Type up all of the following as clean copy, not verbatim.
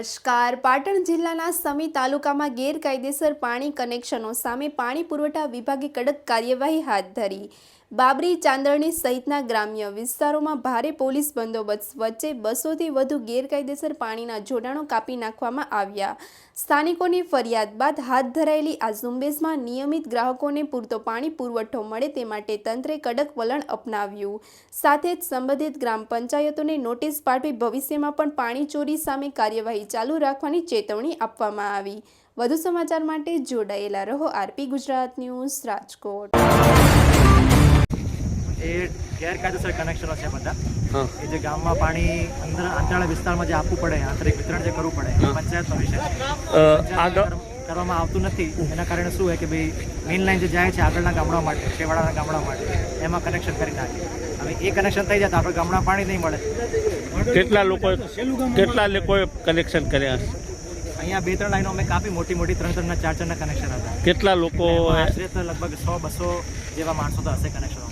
નમસ્કાર. પાટણ જિલ્લાના સમી તાલુકામાં ગેરકાયદેસર પાણી કનેક્શનો સામે પાણી પુરવઠા વિભાગે કડક કાર્યવાહી હાથ ધરી. બાબરી, ચાંદરણી સહિતના ગ્રામ્ય વિસ્તારોમાં ભારે પોલીસ બંદોબસ્ત વચ્ચે 200થી વધુ ગેરકાયદેસર પાણીના જોડાણો કાપી નાખવામાં આવ્યા. સ્થાનિકોની ફરિયાદ બાદ હાથ ધરાયેલી આ ઝુંબેશમાં નિયમિત ગ્રાહકોને પૂરતો પાણી પુરવઠો મળે તે માટે તંત્રે કડક વલણ અપનાવ્યું. સાથે જ સંબંધિત ગ્રામ પંચાયતોને નોટિસ પાઠવી ભવિષ્યમાં પણ પાણી ચોરી સામે કાર્યવાહી ચાલુ રાખવાની ચેતવણી આપવામાં આવી. વધુ સમાચાર માટે જોડાયેલા રહો. RP Gujarat news, Rajkot. એ ગેરકાયદેસર કનેક્શનો છે બધા એ જે ગામમાં પાણી અંતરાળ વિસ્તારમાં જે આપવું પડે, આંતરિક વિતરણ જે કરવું પડે, પંચાયતનો વિષય કરવામાં આવતું નથી. એના કારણે શું હોય કે ભાઈ મેઇન લાઈન જે જાય છે આગળના ગામડા માટે, છેવાડાના ગામડા માટે, એમાં કનેક્શન કરી નાખે. હવે એ કનેક્શન થઈ જાય તો આપણે ગામડા પાણી નહીં મળે. કેટલા લોકોએ કનેક્શન કર્યા? અહીંયા 2-3 લાઈનો અમે કાપી, મોટી 3-4 4 કનેક્શન હતા. કેટલા લોકો? આશરે તો લગભગ 100-200 જેવા માણસો તો હશે કનેક્શનો.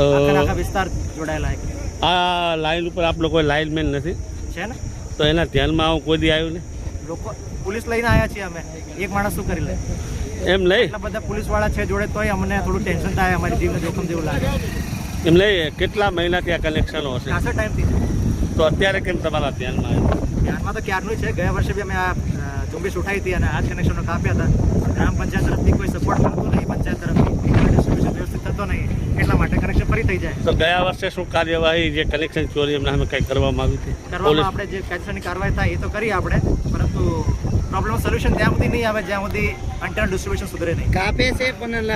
આખા વિસ્તાર જોડાયેલા. આ લાઈન ઉપર આપ લોકો લાઇનમેન નથી છે ને, તો એના ધ્યાનમાં આવું કોઈ દી આવ્યું ને? લોકો પોલીસ લઈને આવ્યા છીએ અમે. એક માણસ શું કરી લે એમ લઈ? એટલા બધા પોલીસવાળા છે જોડે, તોય અમને થોડું ટેન્શન થાય, અમારી જીવને જોખમ જેવું લાગે. એમ લઈ કેટલા મહિનાથી આ કનેક્શનો હશે? ખાસો ટાઈમથી. તો અત્યારે કેમ તમારા ધ્યાનમાં આવ્યું? ધ્યાનમાં તો ક્યારનું છે. ગયા વર્ષે બી અમે આ ઝુંબેશ ઉઠાવી હતી અને આ જ કનેક્શનો કાપ્યા હતા. ગ્રામ પંચાયત તરફથી કોઈ સપોર્ટ મળતો નહીં, પંચાયત તરફથી ડિસ્ટ્રીબ્યુશન વ્યવસ્થિત થતો નહીં, એટલા માટે કનેક્શન ફરી થઈ જાય. તો ગયા વર્ષે શું કાર્યવાહી, જે કનેક્શન ચોરી એમના સામે કંઈ કરવામાં આવી હતી? કરવામાં આપણે જે કાયદેસરની કાર્યવાહી થાય એ તો કરીએ આપણે, પરંતુ પ્રોબ્લેમ સોલ્યુશન ત્યાં સુધી નહીં આવે જ્યાં સુધી અંતર ડિસ્ટ્રીબ્યુશન સુધરે નહીં. કાપે છે પણ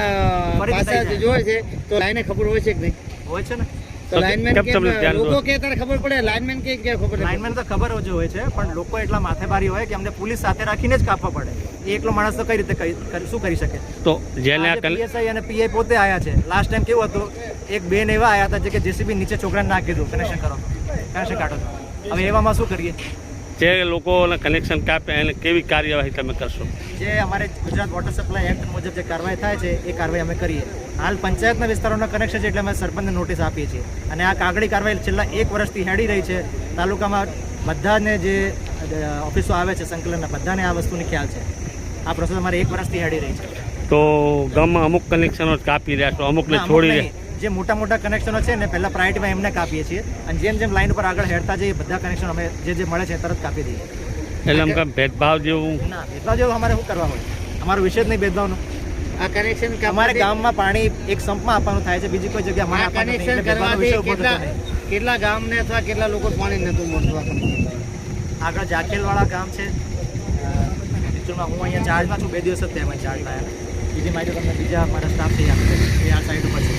પાછા જોવે છે તો લાઈને ખબર હોય છે કે નહીં? હોય છે ને. તો લાઇનમેન કે લોકો કે તારે ખબર પડે, લાઇનમેન કે ખબર પડે? લાઇનમેન તો ખબર જ હોય છે, પણ લોકો એટલા માથેભારી હોય કે અમને પોલીસ સાથે રાખીને જ કાપવા પડે. એ એકલો માણસ તો કઈ રીતે શું કરી શકે? તો જેને પીએસઆઈ અને પીઆઈ પોતે આવ્યા છે. લાસ્ટ ટાઈમ કેવું હતું, એક બેન એવા આવ્યા હતા જે કે જેસીબી નીચે છોકરાને નાખી દીધું, કનેક્શન કરો, કનેક્શન કાઢો. હવે એવામાં શું કરીએ? જે લોકોને કનેક્શન કાપે એને કેવી કાર્યવાહી તમે કરશો? જે અમારે ગુજરાત વોટર સપ્લાય એક્ટ મુજબ જે કાર્યવાહી થાય છે એ કાર્યવાહી અમે કરીએ. હાલ પંચાયતના વિસ્તારોના કનેક્શન છે એટલે અમે સરપંચને નોટિસ આપીએ છીએ. અને આ કાગળી કાર્યવાહી છેલ્લા 1 વર્ષથી હેડી રહી છે. તાલુકામાં બધાને જે ઓફિસો આવે છે સંકલનના, બધાને આ વસ્તુની ખ્યાલ છે. આ પ્રોસેસ અમારે 1 વર્ષથી હેડી રહી છે. તો ગામમાં અમુક કનેક્શનો કાપી રહ્યા છો, અમુકને છોડી રહ્યા? જે મોટા કનેક્શનો છે ને પહેલા પ્રાયોરિટીમાં એમને કાપીએ છીએ, અને જેમ લાઈન ઉપર આગળ હેડતા જઈએ બધા કનેક્શન અમે જે મળે છે તરત કાપી દઈએ. એટલે આમ કાંઈ ભેદભાવ જેવું? ના, ભેદભાવ જેવું અમારે શું કરવા હોય? અમારો વિષય જ નહીં ભેદભાવનો. આ કનેક્શન અમારે ગામમાં પાણી એક સંપમાં આપવાનું થાય છે, બીજી કોઈ જગ્યાએ કનેક્શન કરવાથી કેટલા ગામને અથવા કેટલા લોકો પાણી નતું મળતું? આગળ જાખેલવાળા ગામ છે, એકચ્યુઅલમાં હું અહીંયા ચાર્જમાં છું. 2 દિવસ જ ત્યાં ચાર્જ લાયા. બીજી માહિતી તમને બીજા મારા સ્ટાફ છે એ આ સાઈડ ઉપર છે.